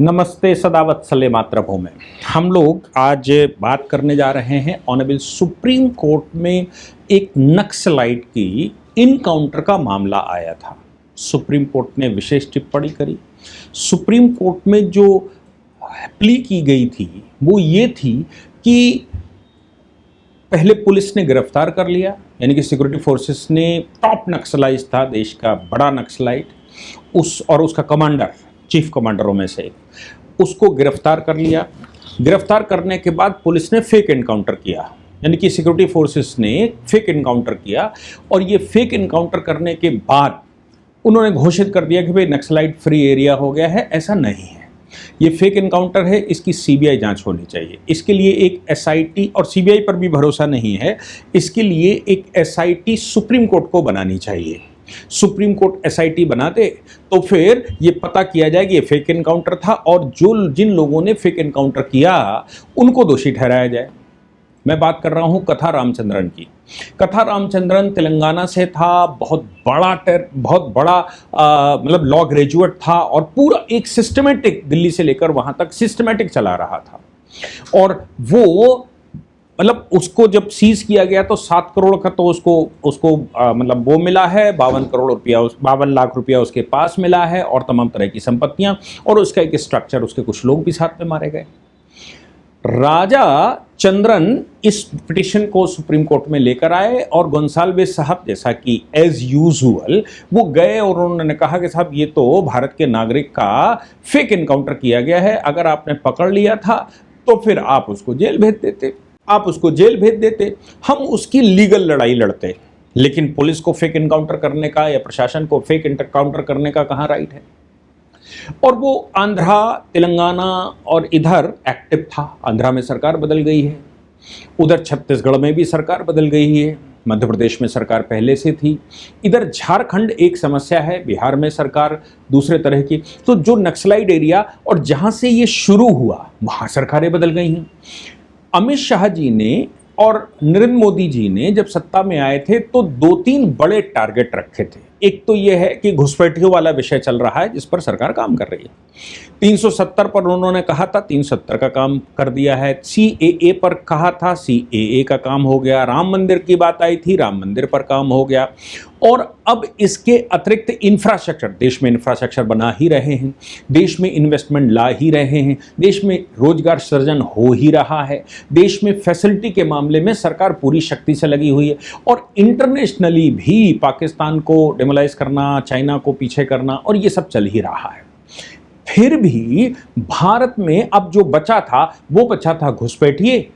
नमस्ते सदावत्सले मातृभूमि। हम लोग आज बात करने जा रहे हैं ऑनरेबल सुप्रीम कोर्ट में एक नक्सलाइट की इनकाउंटर का मामला आया था। सुप्रीम कोर्ट ने विशेष टिप्पणी करी। सुप्रीम कोर्ट में जो प्ली की गई थी वो ये थी कि पहले पुलिस ने गिरफ्तार कर लिया, यानी कि सिक्योरिटी फोर्सेस ने टॉप नक्सलाइट था देश का बड़ा नक्सलाइट, उसका कमांडर, चीफ कमांडरों में से उसको गिरफ्तार कर लिया। गिरफ्तार करने के बाद पुलिस ने फेक एनकाउंटर किया, यानी कि सिक्योरिटी फोर्सेस ने फेक एनकाउंटर किया और ये फेक एनकाउंटर करने के बाद उन्होंने घोषित कर दिया कि भाई नक्सलाइट फ्री एरिया हो गया है। ऐसा नहीं है, ये फेक एनकाउंटर है, इसकी सीबीआई जांच होनी चाहिए। इसके लिए एक एसआईटी, और सीबीआई पर भी भरोसा नहीं है, इसके लिए एक एसआईटी सुप्रीम कोर्ट को बनानी चाहिए। सुप्रीम कोर्ट एसआईटी बना दे तो फिर ये पता किया जाए कि ये फेक एनकाउंटर था और जिन लोगों ने फेक एनकाउंटर किया उनको दोषी ठहराया जाए। मैं बात कर रहा हूं कथा रामचंद्रन की। कथा रामचंद्रन तेलंगाना से था, बहुत बड़ा मतलब लॉ ग्रेजुएट था और पूरा एक सिस्टमेटिक, दिल्ली से लेकर वहां तक सिस्टमेटिक चला रहा था। और वो मतलब उसको जब सीज किया गया तो 7 करोड़ का तो उसको मतलब वो मिला है, 52 लाख रुपया उसके पास मिला है और तमाम तरह की संपत्तियां, और उसका एक स्ट्रक्चर, उसके कुछ लोग भी साथ में मारे गए। राजा चंद्रन इस पिटिशन को सुप्रीम कोर्ट में लेकर आए और गोंसाल्विस साहब, जैसा कि एज यूजुअल, वो गए और उन्होंने कहा कि साहब ये तो भारत के नागरिक का फेक एनकाउंटर किया गया है, अगर आपने पकड़ लिया था तो फिर आप उसको जेल भेज देते, हम उसकी लीगल लड़ाई लड़ते। लेकिन पुलिस को फेक एनकाउंटर करने का या प्रशासन को फेक एनकाउंटर करने का कहाँ राइट है? और वो आंध्रा, तेलंगाना और इधर एक्टिव था। आंध्रा में सरकार बदल गई है, उधर छत्तीसगढ़ में भी सरकार बदल गई है, मध्य प्रदेश में सरकार पहले से थी, इधर झारखंड एक समस्या है, बिहार में सरकार दूसरे तरह की। तो जो नक्सलाइट एरिया और जहां से ये शुरू हुआ वहां सरकारें बदल गई हैं। अमित शाह जी ने और नरेंद्र मोदी जी ने जब सत्ता में आए थे तो 2-3 बड़े टारगेट रखे थे। एक तो यह है कि घुसपैठियों वाला विषय चल रहा है जिस पर सरकार काम कर रही है। 370 पर उन्होंने कहा था, 370 का काम कर दिया है। सीएए पर कहा था, सीएए का काम हो गया। राम मंदिर की बात आई थी, राम मंदिर पर काम हो गया। और अब इसके अतिरिक्त इंफ्रास्ट्रक्चर, देश में इंफ्रास्ट्रक्चर बना ही रहे हैं, देश में इन्वेस्टमेंट ला ही रहे हैं, देश में रोजगार सृजन हो ही रहा है, देश में फैसिलिटी के मामले में सरकार पूरी शक्ति से लगी हुई है। और इंटरनेशनली भी पाकिस्तान को डेमोलाइज करना, चाइना को पीछे करना, और ये सब चल ही रहा है। फिर भी भारत में अब जो बचा था वो बचा था घुसपैठिए,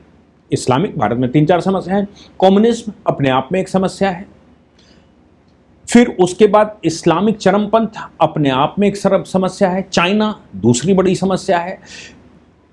इस्लामिक, भारत में 3-4 समस्याएं, कम्युनिज्म अपने आप में एक समस्या है, फिर उसके बाद इस्लामिक चरमपंथ अपने आप में एक समस्या है, चाइना दूसरी बड़ी समस्या है,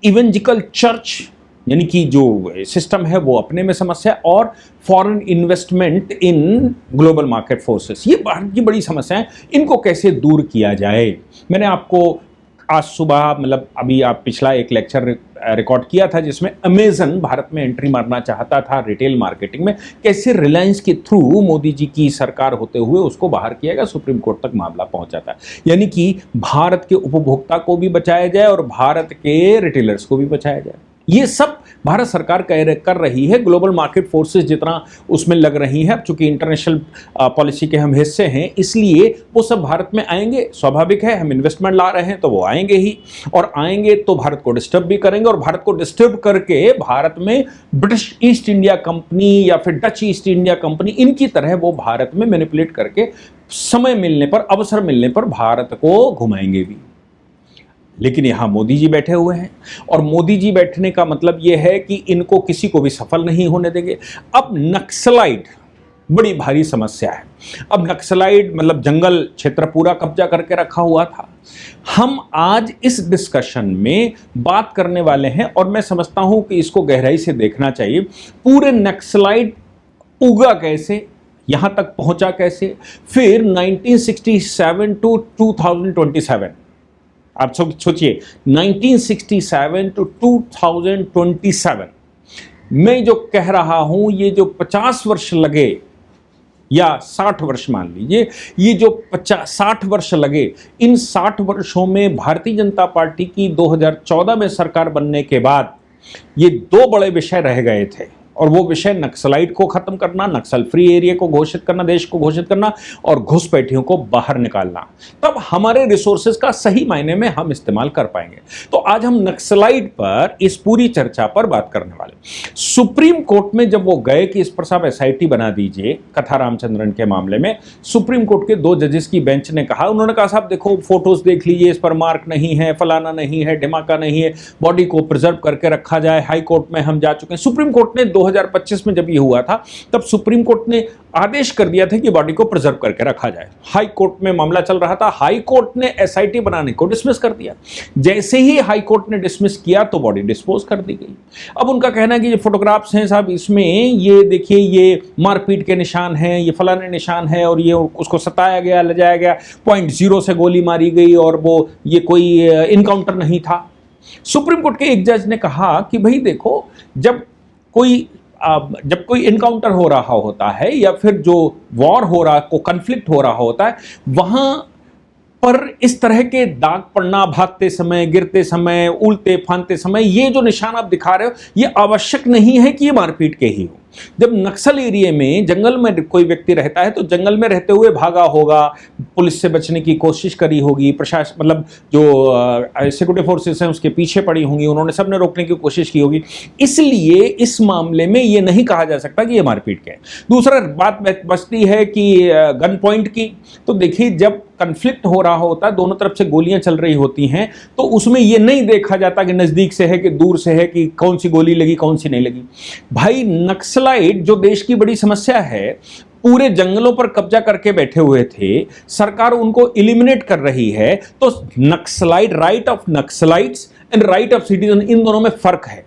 इवेंजिकल चर्च यानी कि जो सिस्टम है वो अपने में समस्या है, और foreign investment in global market forces, ये भारत की बड़ी समस्या है। इनको कैसे दूर किया जाए? मैंने आपको आज सुबह, मतलब अभी आप पिछला एक लेक्चर रिकॉर्ड किया था जिसमें अमेजन भारत में एंट्री मारना चाहता था रिटेल मार्केटिंग में, कैसे रिलायंस के थ्रू मोदी जी की सरकार होते हुए उसको बाहर किया गया, सुप्रीम कोर्ट तक मामला पहुंचा था। यानी कि भारत के उपभोक्ता को भी बचाया जाए और भारत के रिटेलर्स को भी बचाया जाए। ये सब भारत सरकार कर रही है। ग्लोबल मार्केट फोर्सेस जितना उसमें लग रही हैं, अब चूंकि इंटरनेशनल पॉलिसी के हम हिस्से हैं इसलिए वो सब भारत में आएंगे, स्वाभाविक है, हम इन्वेस्टमेंट ला रहे हैं तो वो आएंगे ही, और आएंगे तो भारत को डिस्टर्ब भी करेंगे, और भारत को डिस्टर्ब करके भारत में ब्रिटिश ईस्ट इंडिया कंपनी या फिर डच ईस्ट इंडिया कंपनी, इनकी तरह वो भारत में मैनिपुलेट करके समय मिलने पर, अवसर मिलने पर भारत को घुमाएंगे भी। लेकिन यहां मोदी जी बैठे हुए हैं, और मोदी जी बैठने का मतलब यह है कि इनको किसी को भी सफल नहीं होने देंगे। अब नक्सलाइट बड़ी भारी समस्या है। अब नक्सलाइट मतलब जंगल क्षेत्र पूरा कब्जा करके रखा हुआ था। हम आज इस डिस्कशन में बात करने वाले हैं, और मैं समझता हूं कि इसको गहराई से देखना चाहिए। पूरे नक्सलाइट उगा कैसे, यहां तक पहुंचा कैसे, फिर 1967 टू 2027, आप सोचिए 1967 टू 2027, मैं जो कह रहा हूं, ये जो 50 वर्ष लगे या 60 वर्ष मान लीजिए, ये जो 60 वर्ष लगे, इन 60 वर्षों में भारतीय जनता पार्टी की 2014 में सरकार बनने के बाद ये दो बड़े विषय रह गए थे, और वो विषय नक्सलाइट को खत्म करना, नक्सल फ्री एरिया को घोषित करना, देश को घोषित करना, और घुसपैठियों को बाहर निकालना। तब हमारे रिसोर्सेज का सही मायने में हम इस्तेमाल कर पाएंगे। तो आज हम नक्सलाइट पर इस पूरी चर्चा पर बात करने वाले। सुप्रीम कोर्ट में जब वो गए कि इस पर साहब SIT बना दीजिए कथा रामचंद्रन के मामले में, सुप्रीम कोर्ट के 2 जजेस की बेंच ने कहा, उन्होंने कहा साहब देखो फोटोज देख लीजिए, इस पर मार्क नहीं है, फलाना नहीं है, ढिमाका नहीं है, बॉडी को प्रिजर्व करके रखा जाए। हाई कोर्ट में हम जा चुके हैं। सुप्रीम कोर्ट ने 2025 में जब ये हुआ था, तब सुप्रीम कोर्ट ने आदेश कर दिया था कि बॉडी को प्रिजर्व करके रखा जाए। हाई कोर्ट में मामला चल रहा था, हाई कोर्ट ने SIT बनाने को डिसमिस कर दिया। जैसे ही हाई कोर्ट ने डिसमिस किया तो बॉडी डिस्पोज कर दी गई। अब उनका कहना है कि ये फोटोग्राफ्स हैं साहब, इसमें ये देखिए, ये मारपीट के निशान हैं, ये फलाने निशान है, और ये उसको सताया गया, ले जाया गया, .0 से गोली मारी गई, और वो ये कोई इनकाउंटर नहीं था। सुप्रीम कोर्ट के एक जज ने कहा कि भाई देखो, जब कोई इनकाउंटर हो रहा होता है या फिर जो वॉर हो रहा, को कन्फ्लिक्ट हो रहा होता है, वहां पर इस तरह के दाग पड़ना, भागते समय, गिरते समय, उल्टे फांदते समय, ये जो निशान आप दिखा रहे हो, ये आवश्यक नहीं है कि ये मारपीट के ही हो। जब नक्सल एरिया में, जंगल में कोई व्यक्ति रहता है तो जंगल में रहते हुए भागा होगा, पुलिस से बचने की कोशिश करी होगी, प्रशासन मतलब जो सिक्योरिटी फोर्सेस हैं उसके पीछे पड़ी होंगी, उन्होंने सबने रोकने की कोशिश की होगी। इसलिए इस मामले में ये नहीं कहा जा सकता कि ये मारपीट के। दूसरा बात बचती है कि गन पॉइंट की, तो देखिए जब कन्फ्लिक्ट हो रहा होता है, दोनों तरफ से गोलियां चल रही होती हैं, तो उसमें यह नहीं देखा जाता कि नजदीक से है कि दूर से है, कि कौन सी गोली लगी कौन सी नहीं लगी। भाई नक्सलाइट जो देश की बड़ी समस्या है, पूरे जंगलों पर कब्जा करके बैठे हुए थे, सरकार उनको एलिमिनेट कर रही है। तो Naxalite, right of Naxalites and right of citizen, इन दोनों में फर्क है।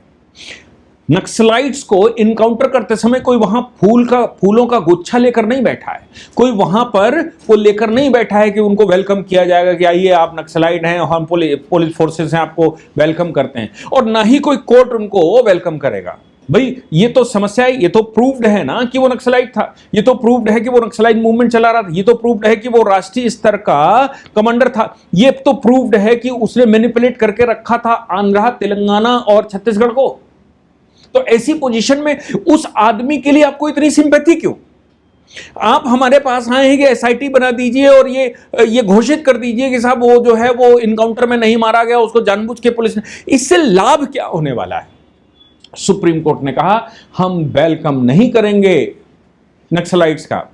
नक्सलाइट्स को इनकाउंटर करते समय कोई वहां फूलों का गुच्छा लेकर नहीं बैठा है, कोई वहां पर वो लेकर नहीं बैठा है कि उनको वेलकम किया जाएगा कि आइए आप नक्सलाइट हैं, हम पुलिस फोर्सेस हैं, आपको वेलकम करते हैं, और ना ही कोई कोर्ट उनको वेलकम करेगा। भाई ये तो समस्या है, ये तो प्रूव्ड है ना कि वो नक्सलाइट था, ये तो प्रूव्ड है कि वो नक्सलाइट मूवमेंट चला रहा था, ये तो प्रूव्ड है कि वो राष्ट्रीय स्तर का कमांडर था, ये तो प्रूव्ड है कि उसने मैनिपुलेट करके रखा था आंध्र, तेलंगाना और छत्तीसगढ़ को। तो ऐसी पोजीशन में उस आदमी के लिए आपको इतनी सिंपैथी क्यों? आप हमारे पास आए हैं कि SIT बना दीजिए और ये घोषित कर दीजिए कि साहब वो जो है वो इनकाउंटर में नहीं मारा गया, उसको जानबूझ के पुलिस ने। इससे लाभ क्या होने वाला है? सुप्रीम कोर्ट ने कहा हम वेलकम नहीं करेंगे नक्सलाइट्स का।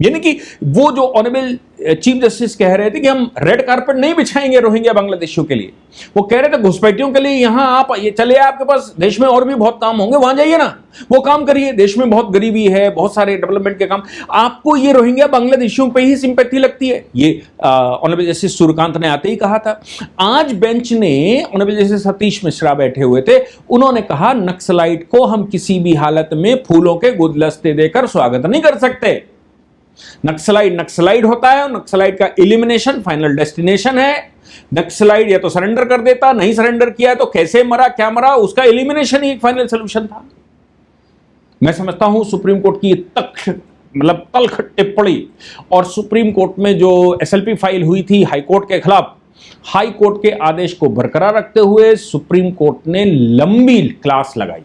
यानी कि वो जो ऑनरेबल चीफ जस्टिस कह रहे थे कि हम रेड कारपेट नहीं बिछाएंगे रोहिंग्या बांग्लादेशियों के लिए, वो कह रहे थे घुसपैठियों के लिए यहां आप ये चले, आपके पास देश में और भी बहुत काम होंगे, वहां जाइए ना, वो काम करिए, देश में बहुत गरीबी है, बहुत सारे डेवलपमेंट के काम। आपको ये रोहिंग्या बांग्लादेशियों पे ही सिंपैथी लगती है। ये ऑनरेबल जस्टिस सूर्यकांत ने आते ही कहा था। आज बेंच ने, ऑनरेबल जस्टिस सतीश मिश्रा बैठे हुए थे, उन्होंने कहा नक्सलाइट को हम किसी भी हालत में फूलों के गुलदस्ते देकर स्वागत नहीं कर सकते। नक्सलाइट होता है और नक्सलाइट का एलिमिनेशन फाइनल डेस्टिनेशन है। नक्सलाइट या तो सरेंडर कर देता, नहीं सरेंडर किया तो कैसे मरा, क्या मरा, उसका एलिमिनेशन ही एक फाइनल सोल्यूशन था। मैं समझता हूं सुप्रीम कोर्ट की तल्ख टिप्पणी और सुप्रीम कोर्ट में जो SLP फाइल हुई थी हाई कोर्ट के खिलाफ, हाई कोर्ट के आदेश को बरकरार रखते हुए सुप्रीम कोर्ट ने लंबी क्लास लगाई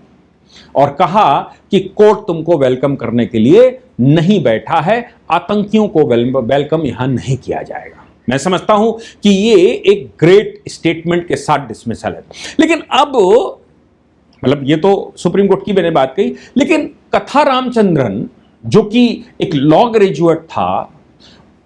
और कहा कि कोर्ट तुमको वेलकम करने के लिए नहीं बैठा है, आतंकियों को वेलकम यहां नहीं किया जाएगा। मैं समझता हूं कि ये एक ग्रेट स्टेटमेंट के साथ डिसमिसल है। लेकिन अब ये तो सुप्रीम कोर्ट की मैंने बात कही, लेकिन कथा रामचंद्रन जो कि एक लॉ ग्रेजुएट था,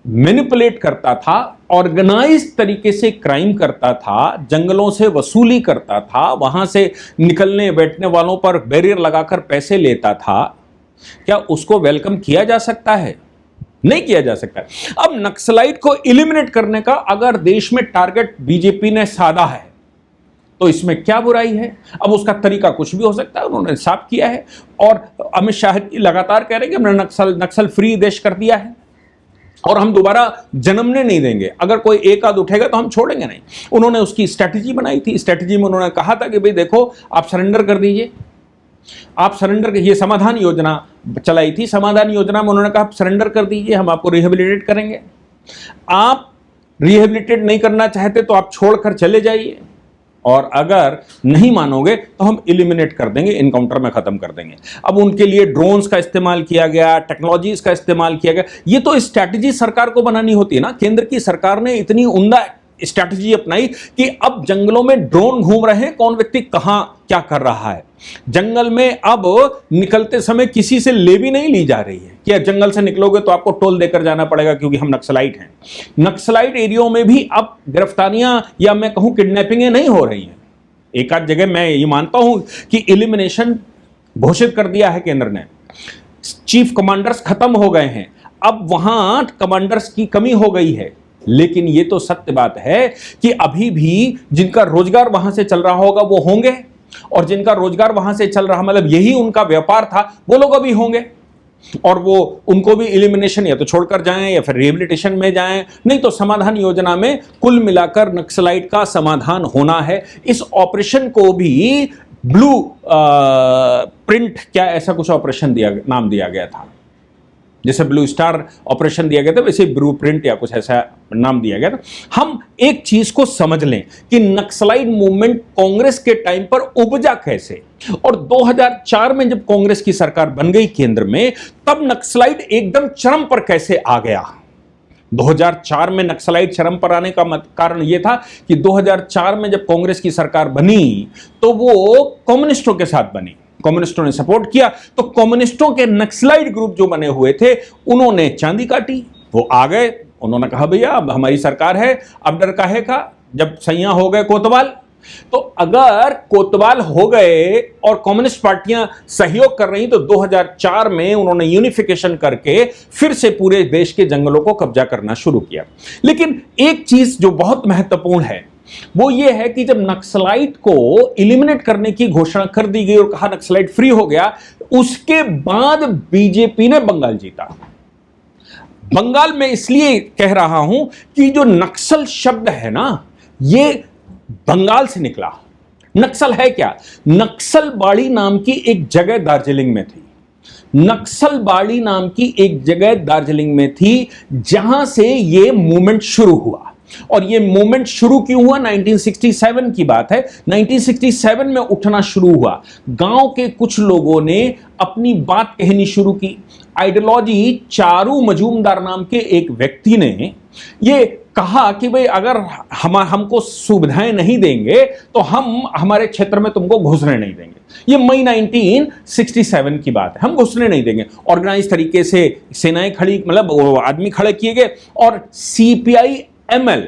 मैनिपुलेट करता था, ऑर्गेनाइज तरीके से क्राइम करता था, जंगलों से वसूली करता था, वहां से निकलने बैठने वालों पर बैरियर लगाकर पैसे लेता था, क्या उसको वेलकम किया जा सकता है? नहीं किया जा सकता। अब नक्सलाइट को एलिमिनेट करने का अगर देश में टारगेट बीजेपी ने साधा है तो इसमें क्या बुराई है? अब उसका तरीका कुछ भी हो सकता है, उन्होंने साफ किया है और अमित शाह लगातार कह रहे हैं कि हमने नक्सल फ्री देश कर दिया है और हम दोबारा जन्मने नहीं देंगे। अगर कोई एक आध उठेगा तो हम छोड़ेंगे नहीं। उन्होंने उसकी स्ट्रैटेजी बनाई थी। स्ट्रैटेजी में उन्होंने कहा था कि भाई देखो आप सरेंडर कर दीजिए, आप सरेंडर, ये समाधान योजना चलाई थी, समाधान योजना में उन्होंने कहा सरेंडर कर दीजिए, हम आपको रिहेबिलिटेट करेंगे। आप रिहेबिलिटेट नहीं करना चाहते तो आप छोड़कर चले जाइए, और अगर नहीं मानोगे तो हम इलिमिनेट कर देंगे, इनकाउंटर में खत्म कर देंगे। अब उनके लिए ड्रोन्स का इस्तेमाल किया गया, टेक्नोलॉजीज का इस्तेमाल किया गया। ये तो स्ट्रैटेजी सरकार को बनानी होती है ना। केंद्र की सरकार ने इतनी उम्दा स्ट्रैटेजी अपनाई कि अब जंगलों में ड्रोन घूम रहे हैं, कौन व्यक्ति कहां क्या कर रहा है। जंगल में अब निकलते समय किसी से ले भी नहीं ली जा रही है कि जंगल से निकलोगे तो आपको टोल देकर जाना पड़ेगा क्योंकि हम नक्सलाइट हैं। नक्सलाइट एरियो में भी अब गिरफ्तारियां या मैं कहूं किडनैपिंगें नहीं हो रही हैं। एक आध जगह मैं ये मानता हूं कि एलिमिनेशन घोषित कर दिया है केंद्र ने, चीफ कमांडर्स खत्म हो गए हैं, अब वहां कमांडर्स की कमी हो गई है। लेकिन ये तो सत्य बात है कि अभी भी जिनका रोजगार वहां से चल रहा होगा वो होंगे, और जिनका रोजगार वहां से चल रहा, मतलब यही उनका व्यापार था, वो लोग अभी होंगे, और वो उनको भी एलिमिनेशन या तो छोड़कर जाएं या फिर रिहेबिलिटेशन में जाएं, नहीं तो समाधान योजना में कुल मिलाकर नक्सलाइट का समाधान होना है। इस ऑपरेशन को भी ब्लू प्रिंट, क्या ऐसा कुछ ऑपरेशन नाम दिया गया था, जैसे ब्लू स्टार ऑपरेशन दिया गया था वैसे ब्लू प्रिंट या कुछ ऐसा नाम दिया गया था। हम एक चीज को समझ लें कि नक्सलाइट मूवमेंट कांग्रेस के टाइम पर उपजा कैसे, और 2004 में जब कांग्रेस की सरकार बन गई केंद्र में, तब नक्सलाइट एकदम चरम पर कैसे आ गया। 2004 में नक्सलाइट चरम पर आने का कारण यह था कि 2004 में जब कांग्रेस की सरकार बनी तो वो कम्युनिस्टों के साथ बनी, कम्युनिस्टों ने सपोर्ट किया, तो कम्युनिस्टों के नक्सलाइट ग्रुप जो बने हुए थे उन्होंने चांदी काटी, वो आ गए, उन्होंने कहा भैया अब हमारी सरकार है, अब डर काहे का, जब सैयां हो गए कोतवाल। तो अगर कोतवाल हो गए और कम्युनिस्ट पार्टियां सहयोग कर रही तो 2004 में उन्होंने यूनिफिकेशन करके फिर से पूरे देश के जंगलों को कब्जा करना शुरू किया। लेकिन एक चीज जो बहुत महत्वपूर्ण है वो ये है कि जब नक्सलाइट को एलिमिनेट करने की घोषणा कर दी गई और कहा नक्सलाइट फ्री हो गया, उसके बाद बीजेपी ने बंगाल जीता। बंगाल में इसलिए कह रहा हूं कि जो नक्सल शब्द है ना, ये बंगाल से निकला। नक्सल है क्या? नक्सलबाड़ी नाम की एक जगह दार्जिलिंग में थी, नक्सलबाड़ी नाम की एक जगह दार्जिलिंग में थी जहां से यह मूवमेंट शुरू हुआ। और ये मूवमेंट शुरू क्यों हुआ? 1967 की बात है। 1967 में उठना शुरू हुआ। गांव के कुछ लोगों ने अपनी बात कहनी शुरू की। आइडियोलॉजी चारू मजूमदार नाम के एक व्यक्ति ने ये कहा कि भाई अगर हमको सुविधाएं नहीं देंगे तो हम हमारे क्षेत्र में तुमको घुसने नहीं देंगे। ये मई 1967 की बात है, हम घुसने नहीं देंगे। ऑर्गेनाइज तरीके से सेनाएं खड़ी, मतलब आदमी खड़े किए गए, और सीपीआई एमएल,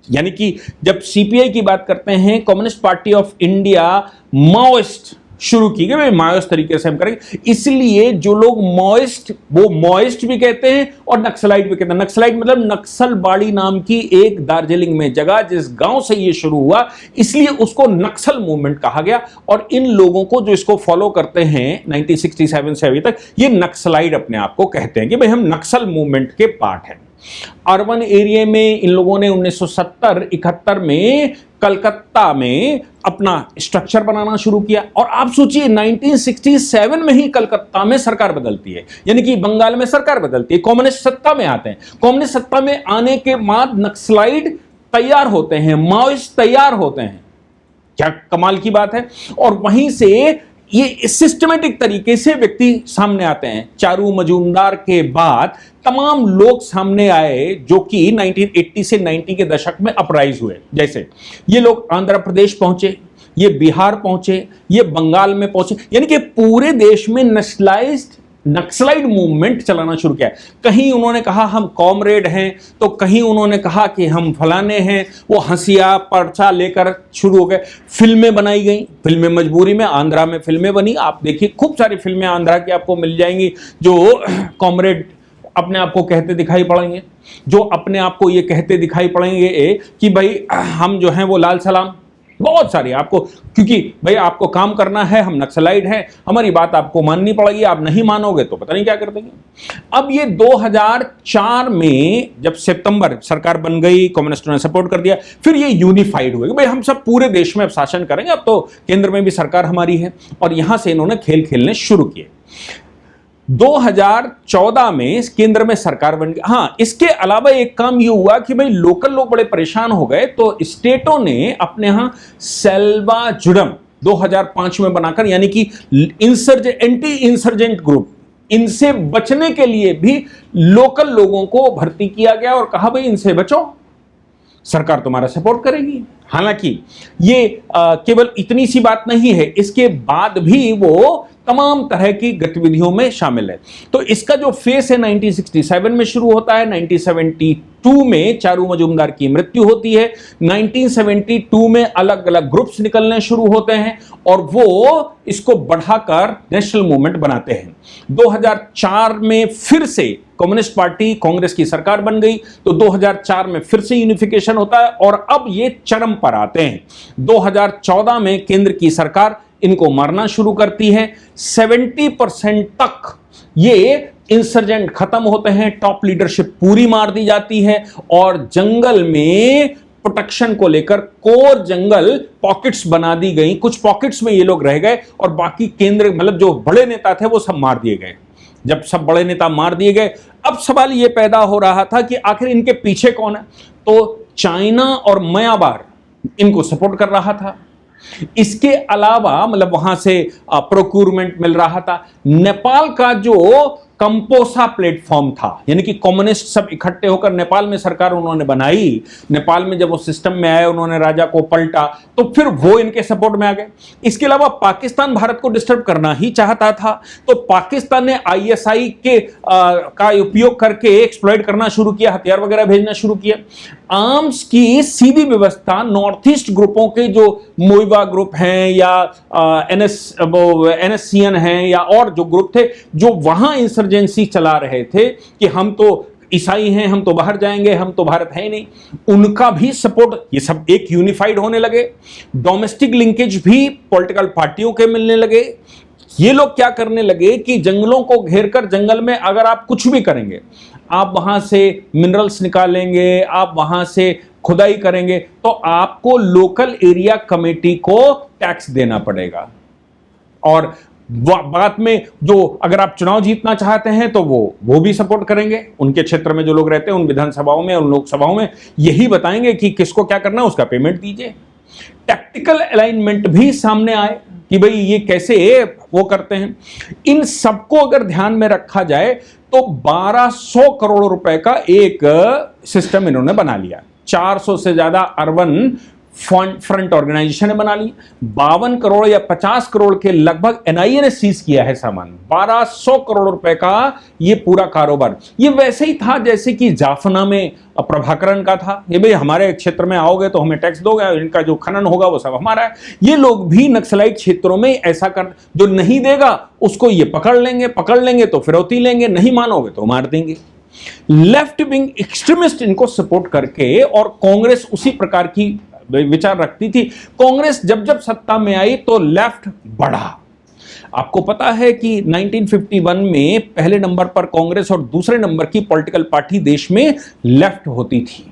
यानी कि जब सीपीआई की बात करते हैं, communist party of India, Maoist शुरू की गई, माओइस्ट तरीके से हम करेंगे। इसलिए जो लोग माओइस्ट, वो माओइस्ट भी कहते हैं और नक्सलाइट भी कहते हैं। नक्सलाइट मतलब नक्सलबाड़ी नाम की एक दार्जिलिंग में जगह, जिस गांव से ये शुरू हुआ, इसलिए उसको नक्सल मूवमेंट कहा गया। और इन लोगों को जो इसको फॉलो करते हैं 1967 से अभी तक, ये नक्सलाइट अपने आप को कहते हैं कि भाई हम नक्सल मूवमेंट के पार्ट हैं। अर्बन एरिया में इन लोगों ने 1970-71 में कलकत्ता में अपना स्ट्रक्चर बनाना शुरू किया। और आप सोचिए 1967 में ही कलकत्ता में सरकार बदलती है, यानी कि बंगाल में सरकार बदलती है, कम्युनिस्ट सत्ता में आते हैं। कम्युनिस्ट सत्ता में आने के बाद नक्सलाइट तैयार होते हैं, माओइस्ट तैयार होते हैं। क्या कमाल की बात है। और वहीं से ये सिस्टमेटिक तरीके से व्यक्ति सामने आते हैं। चारू मजूमदार के बाद तमाम लोग सामने आए जो कि 1980 से 90 के दशक में अपराइज हुए। जैसे ये लोग आंध्र प्रदेश पहुंचे, ये बिहार पहुंचे, ये बंगाल में पहुंचे, यानी कि पूरे देश में नक्सलाइट मूवमेंट चलाना शुरू किया। कहीं उन्होंने कहा हम कॉमरेड हैं, तो कहीं उन्होंने कहा कि हम फलाने हैं। वो हंसिया पर्चा लेकर शुरू हो गए। फिल्में बनाई गई, फिल्में मजबूरी में, आंध्रा में फिल्में बनी। आप देखिए खूब सारी फिल्में आंध्रा की आपको मिल जाएंगी जो कॉमरेड अपने आप को कहते दिखाई पड़ेंगे, जो अपने आप को ये कहते दिखाई पड़ेंगे कि भाई हम जो हैं वो लाल सलाम, बहुत सारी आपको, क्योंकि भाई आपको काम करना है, हम नक्सलाइट हैं, हमारी बात आपको माननी पड़ेगी, आप नहीं मानोगे तो पता नहीं क्या कर देंगे। अब ये 2004 में जब सितंबर सरकार बन गई, कम्युनिस्टों ने सपोर्ट कर दिया, फिर ये यूनिफाइड हुए कि भाई हम सब पूरे देश में अब शासन करेंगे, अब तो केंद्र में भी सरकार हमारी है, और यहां से इन्होंने खेल खेलने शुरू किए। 2014 में केंद्र में सरकार बन गई। हाँ, इसके अलावा एक काम ये हुआ कि भाई लोकल लोग बड़े परेशान हो गए, तो स्टेटों ने अपने यहां सेल्वा जुडम 2005 में बनाकर, यानी कि एंटी इंसर्जेंट ग्रुप, इनसे बचने के लिए भी लोकल लोगों को भर्ती किया गया और कहा भाई इनसे बचो, सरकार तुम्हारा सपोर्ट करेगी। हालांकि ये केवल इतनी सी बात नहीं है, इसके बाद भी वो तमाम तरह की गतिविधियों में शामिल है। तो इसका जो फेस है 1967 में शुरू होता है, 1972 में चारू मजूमदार की मृत्यु होती है, 1972 में अलग अलग ग्रुप्स निकलने शुरू होते हैं और वो इसको बढ़ाकर नेशनल मूवमेंट बनाते हैं। 2004 में फिर से कम्युनिस्ट पार्टी, कांग्रेस की सरकार बन गई, तो 2004 में फिर से यूनिफिकेशन होता है और अब ये चरम पर आते हैं। 2014 में केंद्र की सरकार इनको मारना शुरू करती है। 70% तक ये इंसर्जेंट खत्म होते हैं, टॉप लीडरशिप पूरी मार दी जाती है और जंगल में प्रोटेक्शन को लेकर कोर जंगल पॉकेट्स बना दी गई। कुछ पॉकेट्स में ये लोग रह गए और बाकी केंद्र, मतलब जो बड़े नेता थे वो सब मार दिए गए। जब सब बड़े नेता मार दिए गए, अब सवाल ये पैदा हो रहा था कि आखिर इनके पीछे कौन है। तो चाइना और म्यांमार इनको सपोर्ट कर रहा था। इसके अलावा मतलब वहां से प्रोक्यूरमेंट मिल रहा था। नेपाल का जो कंपोसा प्लेटफॉर्म था, यानी कि कम्युनिस्ट सब इकट्ठे होकर नेपाल में सरकार उन्होंने बनाई। नेपाल में जब वो सिस्टम में आए, उन्होंने राजा को पलटा, तो फिर वो इनके सपोर्ट में आ गए। इसके अलावा पाकिस्तान भारत को डिस्टर्ब करना ही चाहता था, तो पाकिस्तान ने आईएसआई के का उपयोग करके एक्सप्लॉइट करना शुरू किया, हथियार वगैरह भेजना शुरू किया। आर्म्स की सीधी व्यवस्था नॉर्थ ईस्ट ग्रुपों के, जो मोइवा ग्रुप हैं या NSCN हैं या और जो ग्रुप थे जो वहां इंसर्जेंसी चला रहे थे कि हम तो ईसाई हैं, हम तो बाहर जाएंगे, हम तो भारत है ही नहीं, उनका भी सपोर्ट, ये सब एक यूनिफाइड होने लगे। डोमेस्टिक लिंकेज भी पॉलिटिकल पार्टियों के मिलने लगे। ये लोग क्या करने लगे कि जंगलों को घेरकर, जंगल में अगर आप कुछ भी करेंगे, आप वहां से मिनरल्स निकालेंगे, आप वहां से खुदाई करेंगे, तो आपको लोकल एरिया कमेटी को टैक्स देना पड़ेगा। और बाद में जो अगर आप चुनाव जीतना चाहते हैं तो वो भी सपोर्ट करेंगे। उनके क्षेत्र में जो लोग रहते हैं उन विधानसभाओं में, उन लोकसभाओं में यही बताएंगे कि किसको क्या करना है, उसका पेमेंट दीजिए। टैक्टिकल अलाइनमेंट भी सामने आए कि भाई ये कैसे वो करते हैं। इन सबको अगर ध्यान में रखा जाए तो 1200 करोड़ रुपए का एक सिस्टम इन्होंने बना लिया। 400 से ज्यादा अर्बन फ्रंट ऑर्गेनाइजेशन ने बना ली। 52 करोड़ या 50 करोड़ के लगभग एनआईए ने सीज किया है सामान। 1200 करोड़ रुपए का ये पूरा कारोबार, ये वैसे ही था जैसे कि जाफना में प्रभाकरण का था। ये भाई हमारे क्षेत्र में आओगे तो हमें टैक्स दोगे, इनका जो खनन होगा वो सब हमारा है। ये लोग भी नक्सलाइट क्षेत्रों में ऐसा कर, जो नहीं देगा उसको ये पकड़ लेंगे तो फिरौती लेंगे, नहीं मानोगे तो मार देंगे। लेफ्ट विंग एक्सट्रीमिस्ट इनको सपोर्ट करके, और कांग्रेस उसी प्रकार की विचार रखती थी। कांग्रेस जब जब सत्ता में आई तो लेफ्ट बढ़ा। आपको पता है कि 1951 में पहले नंबर पर कांग्रेस और दूसरे नंबर की पॉलिटिकल पार्टी देश में लेफ्ट होती थी।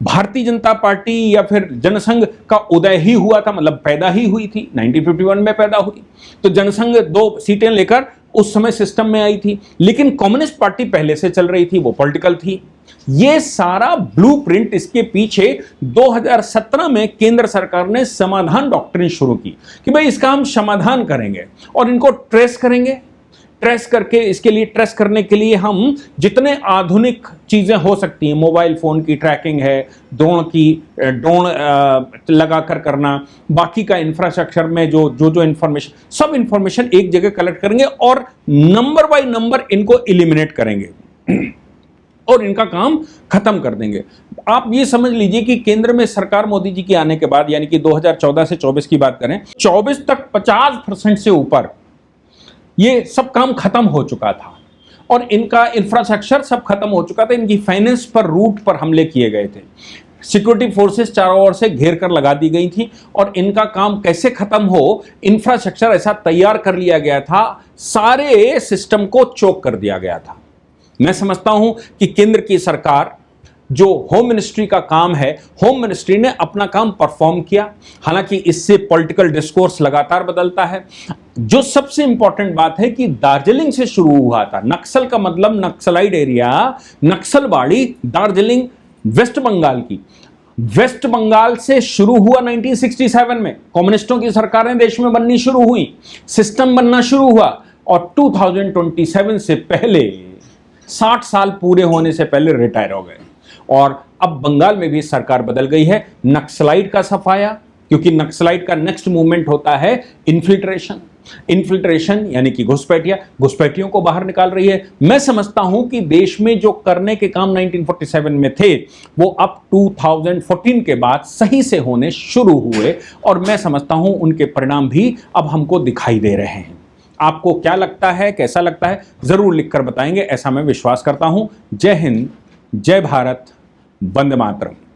भारतीय जनता पार्टी या फिर जनसंघ का उदय ही हुआ था, मतलब पैदा ही हुई थी, 1951 में पैदा हुई। तो जनसंघ 2 सीटें लेकर उस समय सिस्टम में आई थी, लेकिन कम्युनिस्ट पार्टी पहले से चल रही थी, वो पॉलिटिकल थी। ये सारा ब्लूप्रिंट, इसके पीछे 2017 में केंद्र सरकार ने समाधान डॉक्ट्रिन शुरू की कि भाई इसका हम समाधान करेंगे और इनको ट्रेस करेंगे। ट्रेस करके, इसके लिए ट्रेस करने के लिए हम जितने आधुनिक चीजें हो सकती हैं, मोबाइल फोन की ट्रैकिंग है, ड्रोन लगाकर करना, बाकी का इंफ्रास्ट्रक्चर में जो इंफॉर्मेशन, सब इंफॉर्मेशन एक जगह कलेक्ट करेंगे और नंबर बाय नंबर इनको एलिमिनेट करेंगे और इनका काम खत्म कर देंगे। आप ये समझ लीजिए कि केंद्र में सरकार मोदी जी के आने के बाद, यानी कि 2014 से 24 की बात करें, 24 तक 50% से ऊपर ये सब काम खत्म हो चुका था और इनका इंफ्रास्ट्रक्चर सब खत्म हो चुका था। इनकी फाइनेंस पर, रूट पर हमले किए गए थे। सिक्योरिटी फोर्सेस चारों ओर से घेर कर लगा दी गई थी और इनका काम कैसे खत्म हो, इंफ्रास्ट्रक्चर ऐसा तैयार कर लिया गया था, सारे सिस्टम को चोक कर दिया गया था। मैं समझता हूं कि केंद्र की सरकार, जो होम मिनिस्ट्री का काम है, होम मिनिस्ट्री ने अपना काम परफॉर्म किया। हालांकि इससे पॉलिटिकल डिस्कोर्स लगातार बदलता है। जो सबसे इंपॉर्टेंट बात है कि दार्जिलिंग से शुरू हुआ था। नक्सल का मतलब नक्सलाइट एरिया, नक्सलवाड़ी दार्जिलिंग वेस्ट बंगाल की, वेस्ट बंगाल से शुरू हुआ 1967 में। कम्युनिस्टों की सरकारें देश में बननी शुरू हुई, सिस्टम बनना शुरू हुआ और 2027 से पहले 60 साल पूरे होने से पहले रिटायर हो गए। और अब बंगाल में भी सरकार बदल गई है। नक्सलाइट का सफाया, क्योंकि नक्सलाइट का नेक्स्ट मूवमेंट होता है इन्फिल्ट्रेशन। इन्फिल्ट्रेशन यानी कि घुसपैठियों को बाहर निकाल रही है। मैं समझता हूं कि देश में जो करने के काम 1947 में थे वो अब 2014 के बाद सही से होने शुरू हुए और मैं समझता हूं उनके परिणाम भी अब हमको दिखाई दे रहे हैं। आपको क्या लगता है, कैसा लगता है, जरूर लिखकर बताएंगे, ऐसा मैं विश्वास करता हूं। जय हिंद, जय भारत, वंदे मातरम।